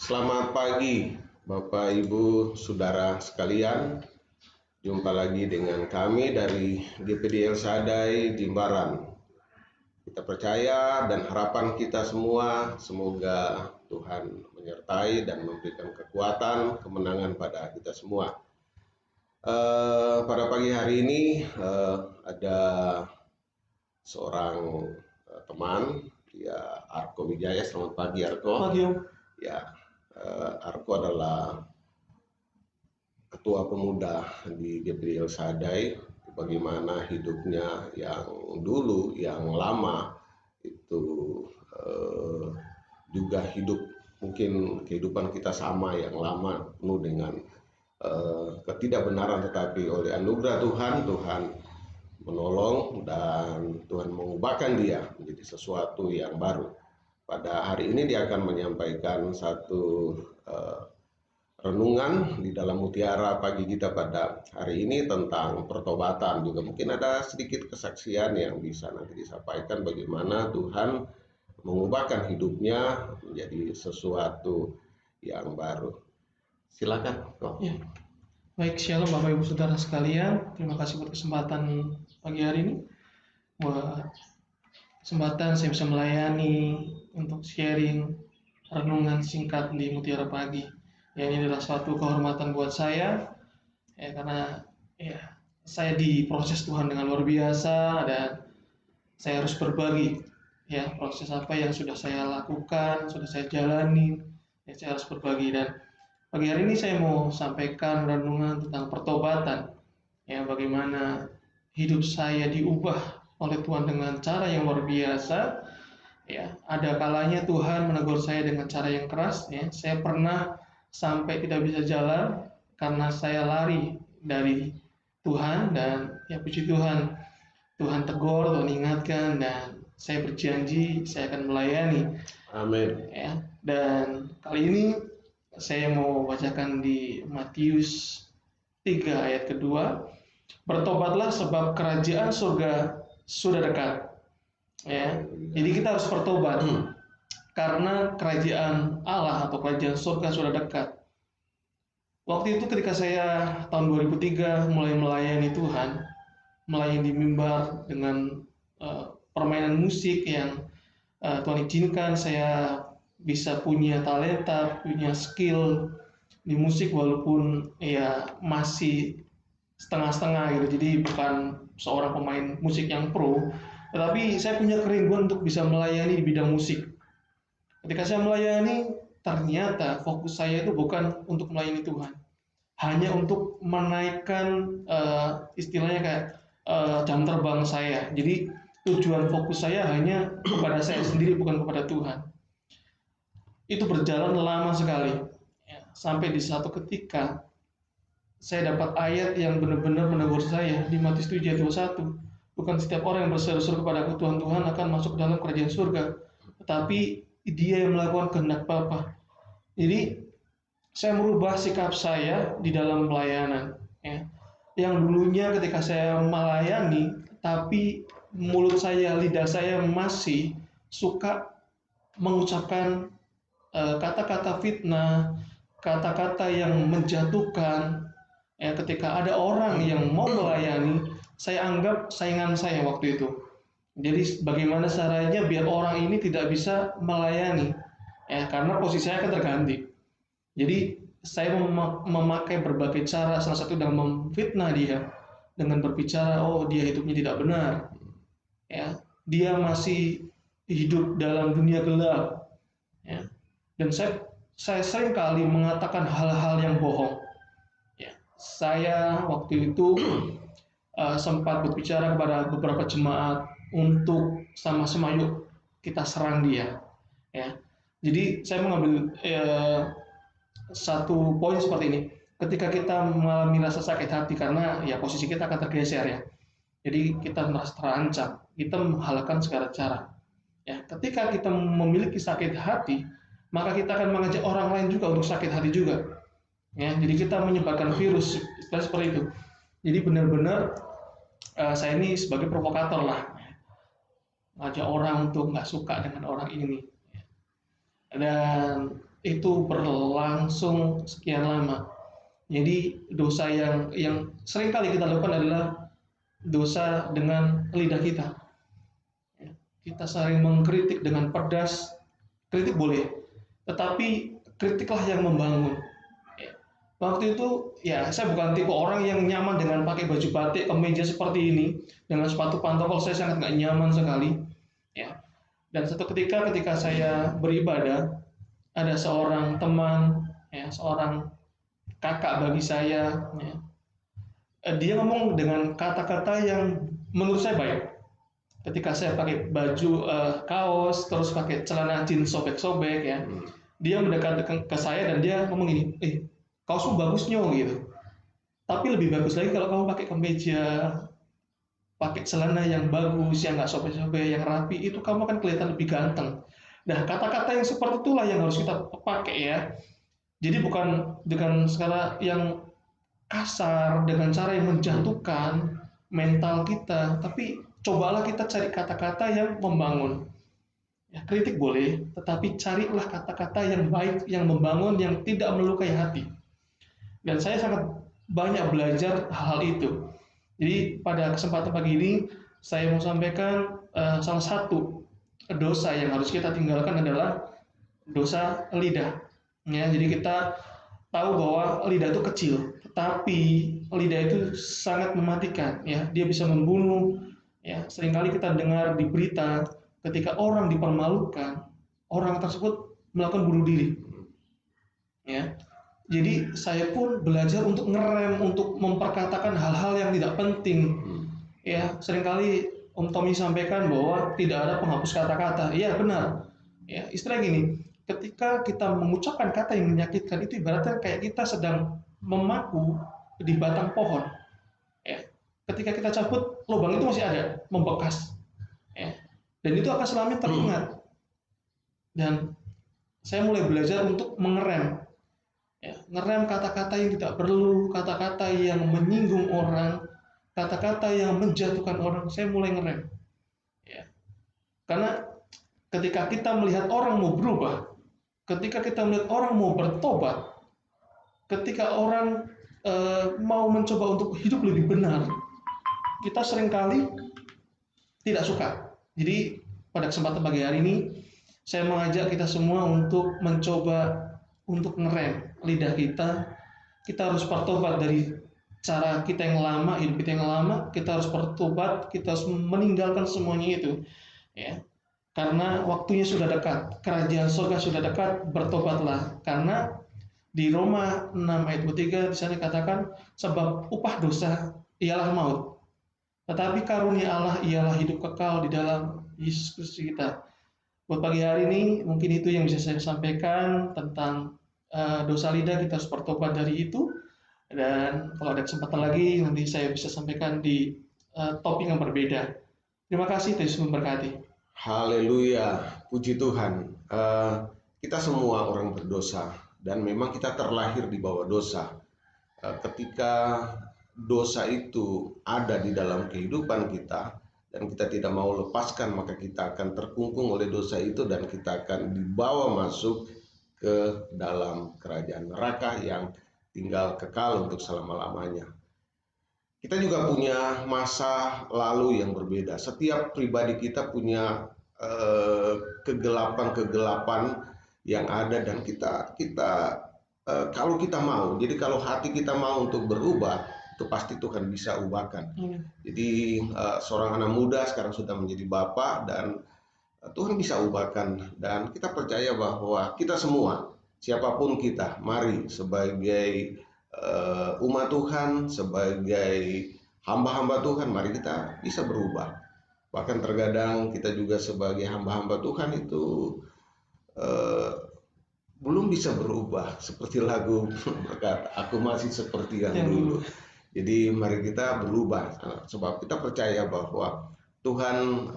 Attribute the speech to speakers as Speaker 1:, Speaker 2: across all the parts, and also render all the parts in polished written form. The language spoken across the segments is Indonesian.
Speaker 1: Selamat pagi, Bapak, Ibu, Saudara sekalian. Jumpa lagi dengan kami dari GPD El Shaddai Jimbaran. Kita percaya dan harapan kita semua, semoga Tuhan menyertai dan memberikan kekuatan, kemenangan pada kita semua. Pada pagi hari ini ada seorang teman, ya Arko Wijaya. Selamat pagi, Arko.
Speaker 2: Pagi, Om.
Speaker 1: Ya, Arko adalah ketua pemuda di GPD El Shaddai. Bagaimana hidupnya yang dulu, yang lama itu juga hidup, mungkin kehidupan kita sama, yang lama penuh dengan ketidakbenaran, tetapi oleh anugerah Tuhan menolong dan Tuhan mengubahkan dia menjadi sesuatu yang baru. Pada hari ini dia akan menyampaikan satu renungan di dalam mutiara pagi kita pada hari ini tentang pertobatan. Juga mungkin ada sedikit kesaksian yang bisa nanti disampaikan bagaimana Tuhan mengubahkan hidupnya menjadi sesuatu yang baru. Silakan, Kok.
Speaker 2: Ya. Baik, shalom Bapak Ibu Saudara sekalian. Terima kasih buat kesempatan pagi hari ini. Buat kesempatan saya bisa melayani untuk sharing renungan singkat di Mutiara Pagi. Ya, ini adalah suatu kehormatan buat saya, ya, karena saya diproses Tuhan dengan luar biasa dan saya harus berbagi, ya, proses apa yang sudah saya lakukan, sudah saya jalani, ya, saya harus berbagi. Dan pagi hari ini saya mau sampaikan renungan tentang pertobatan, ya, bagaimana hidup saya diubah oleh Tuhan dengan cara yang luar biasa. Ya, ada kalanya Tuhan menegur saya dengan cara yang keras. Ya, saya pernah sampai tidak bisa jalan karena saya lari dari Tuhan, dan ya puji Tuhan, Tuhan tegur, Tuhan ingatkan, dan saya berjanji saya akan melayani.
Speaker 1: Amin.
Speaker 2: Ya, dan kali ini saya mau bacakan di Matius 3 ayat kedua. Bertobatlah sebab kerajaan surga sudah dekat. Ya, jadi kita harus bertobat karena kerajaan Allah atau kerajaan surga sudah dekat. Waktu itu ketika saya tahun 2003 mulai melayani Tuhan, melayani di mimbar dengan permainan musik yang Tuhan izinkan saya bisa punya talenta, punya skill di musik, walaupun ya masih setengah-setengah gitu. Jadi bukan seorang pemain musik yang pro, tetapi saya punya kerinduan untuk bisa melayani di bidang musik. Ketika saya melayani, ternyata fokus saya itu bukan untuk melayani Tuhan, hanya untuk menaikkan istilahnya kayak jam terbang saya. Jadi tujuan fokus saya hanya kepada saya sendiri, bukan kepada Tuhan. Itu berjalan lama sekali, ya, sampai di satu ketika saya dapat ayat yang benar-benar menegur saya di Matius 7 ayat 21. Bukan setiap orang yang berseru-seru kepada aku Tuhan, Tuhan akan masuk ke dalam kerajaan surga, tetapi dia yang melakukan kehendak Bapa. Jadi saya merubah sikap saya di dalam pelayanan, ya. Yang dulunya ketika saya melayani, tapi mulut saya, lidah saya masih suka mengucapkan kata-kata fitnah, kata-kata yang menjatuhkan. Ya, ketika ada orang yang mau melayani, saya anggap saingan saya waktu itu. Jadi bagaimana caranya biar orang ini tidak bisa melayani, ya, karena posisi saya akan terganti. Jadi saya memakai berbagai cara, salah satu dengan memfitnah dia dengan berbicara, oh dia hidupnya tidak benar, ya, dia masih hidup dalam dunia gelap, ya. Dan saya sering kali mengatakan hal-hal yang bohong. Ya, saya waktu itu sempat berbicara kepada beberapa jemaat untuk sama-sama yuk kita serang dia. Ya, jadi saya mengambil satu poin seperti ini. Ketika kita mengalami rasa sakit hati karena ya posisi kita akan tergeser, ya. Jadi kita merasa terancam, kita menghalalkan segala cara. Ya, ketika kita memiliki sakit hati, maka kita akan mengajak orang lain juga untuk sakit hati juga. Ya, jadi kita menyebarkan virus, seperti itu. Jadi benar-benar saya ini sebagai provokator lah, ngajak orang untuk nggak suka dengan orang ini. Dan itu berlangsung sekian lama. Jadi dosa yang sering kali kita lakukan adalah dosa dengan lidah kita. Kita sering mengkritik dengan pedas. Kritik boleh, tetapi kritiklah yang membangun. Waktu itu ya saya bukan tipe orang yang nyaman dengan pakai baju batik, kemeja seperti ini, dengan sepatu pantofel saya sangat nggak nyaman sekali. Ya. Dan suatu ketika saya beribadah, ada seorang teman, ya, seorang kakak bagi saya, ya, dia ngomong dengan kata-kata yang menurut saya baik. Ketika saya pakai baju kaos, terus pakai celana jeans sobek-sobek, ya, dia mendekat ke saya dan dia ngomong gini, kaosmu bagus nyong gitu. Tapi lebih bagus lagi kalau kamu pakai kemeja, pakai celana yang bagus, yang nggak sobek-sobek, yang rapi, itu kamu akan kelihatan lebih ganteng. Nah, kata-kata yang seperti itulah yang harus kita pakai ya. Jadi bukan dengan skala yang kasar, dengan cara yang menjatuhkan mental kita, tapi cobalah kita cari kata-kata yang membangun. Ya, kritik boleh, tetapi carilah kata-kata yang baik, yang membangun, yang tidak melukai hati. Dan saya sangat banyak belajar hal itu. Jadi pada kesempatan pagi ini saya mau sampaikan salah satu dosa yang harus kita tinggalkan adalah dosa lidah. Ya, jadi kita tahu bahwa lidah itu kecil, tetapi lidah itu sangat mematikan. Ya, dia bisa membunuh. Ya, seringkali kita dengar di berita ketika orang dipermalukan, orang tersebut melakukan bunuh diri. Ya, jadi saya pun belajar untuk ngerem, untuk memperkatakan hal-hal yang tidak penting. Ya, seringkali Om Tommy sampaikan bahwa tidak ada penghapus kata-kata. Iya, benar. Ya, istilah gini, ketika kita mengucapkan kata yang menyakitkan itu ibaratnya kayak kita sedang memaku di batang pohon. Ya, ketika kita cabut, lubang itu masih ada, membekas. Ya, dan itu akan selamanya teringat. Dan saya mulai belajar untuk mengerem. Ya, ngerem kata-kata yang tidak perlu, kata-kata yang menyinggung orang, kata-kata yang menjatuhkan orang, saya mulai ngerem. Ya. Karena ketika kita melihat orang mau berubah, ketika kita melihat orang mau bertobat, ketika orang mau mencoba untuk hidup lebih benar, kita seringkali tidak suka. Jadi pada kesempatan pagi hari ini, saya mengajak kita semua untuk mencoba untuk ngerem lidah kita. Kita harus bertobat dari cara kita yang lama, hidup kita yang lama. Kita harus bertobat, kita harus meninggalkan semuanya itu, ya. Karena waktunya sudah dekat, kerajaan surga sudah dekat, bertobatlah. Karena di Roma 6 ayat 3 di sana dikatakan, sebab upah dosa ialah maut, tetapi karunia Allah ialah hidup kekal di dalam Yesus Kristus kita. Buat pagi hari ini, mungkin itu yang bisa saya sampaikan tentang dosa lidah. Kita harus bertobat dari itu. Dan kalau ada kesempatan lagi, nanti saya bisa sampaikan di topik yang berbeda. Terima kasih, Tuhan Yesus memberkati.
Speaker 1: Haleluya, puji Tuhan. Kita semua orang berdosa dan memang kita terlahir di bawah dosa. Ketika dosa itu ada di dalam kehidupan kita dan kita tidak mau lepaskan, maka kita akan terkungkung oleh dosa itu dan kita akan dibawa masuk ke dalam kerajaan neraka yang tinggal kekal untuk selama-lamanya. Kita juga punya masa lalu yang berbeda. Setiap pribadi kita punya kegelapan-kegelapan yang ada dan kita kalau kita mau, jadi kalau hati kita mau untuk berubah, itu pasti Tuhan bisa ubahkan. Jadi seorang anak muda sekarang sudah menjadi bapak dan Tuhan bisa ubahkan, dan kita percaya bahwa kita semua, siapapun kita, mari sebagai umat Tuhan, sebagai hamba-hamba Tuhan, mari kita bisa berubah. Bahkan terkadang kita juga sebagai hamba-hamba Tuhan itu belum bisa berubah, seperti lagu berkata, aku masih seperti yang dulu. Jadi mari kita berubah, sebab kita percaya bahwa Tuhan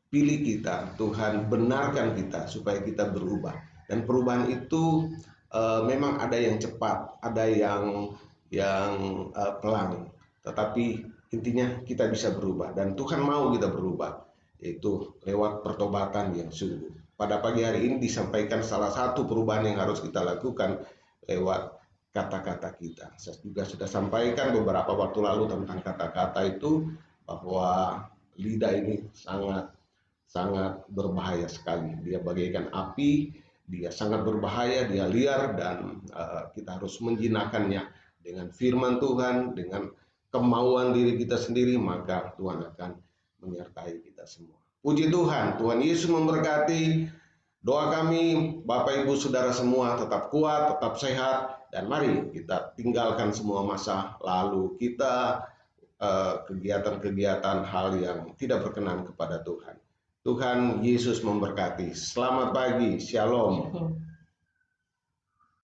Speaker 1: pilih kita, Tuhan benarkan kita supaya kita berubah. Dan perubahan itu memang ada yang cepat, ada yang pelan, tetapi intinya kita bisa berubah dan Tuhan mau kita berubah, yaitu lewat pertobatan yang sungguh. pada pagi hari ini disampaikan salah satu perubahan yang harus kita lakukan lewat kata-kata kita. Saya juga sudah sampaikan beberapa waktu lalu tentang kata-kata itu, bahwa lidah ini sangat berbahaya sekali. Dia bagaikan api, dia sangat berbahaya, dia liar, dan kita harus menjinakkannya dengan firman Tuhan, dengan kemauan diri kita sendiri, maka Tuhan akan menyertai kita semua. Puji Tuhan, Tuhan Yesus memberkati. Doa kami, Bapak Ibu Saudara semua, tetap kuat, tetap sehat, dan mari kita tinggalkan semua masa lalu kita, kegiatan-kegiatan hal yang tidak berkenan kepada Tuhan. Tuhan Yesus memberkati. Selamat pagi, Shalom.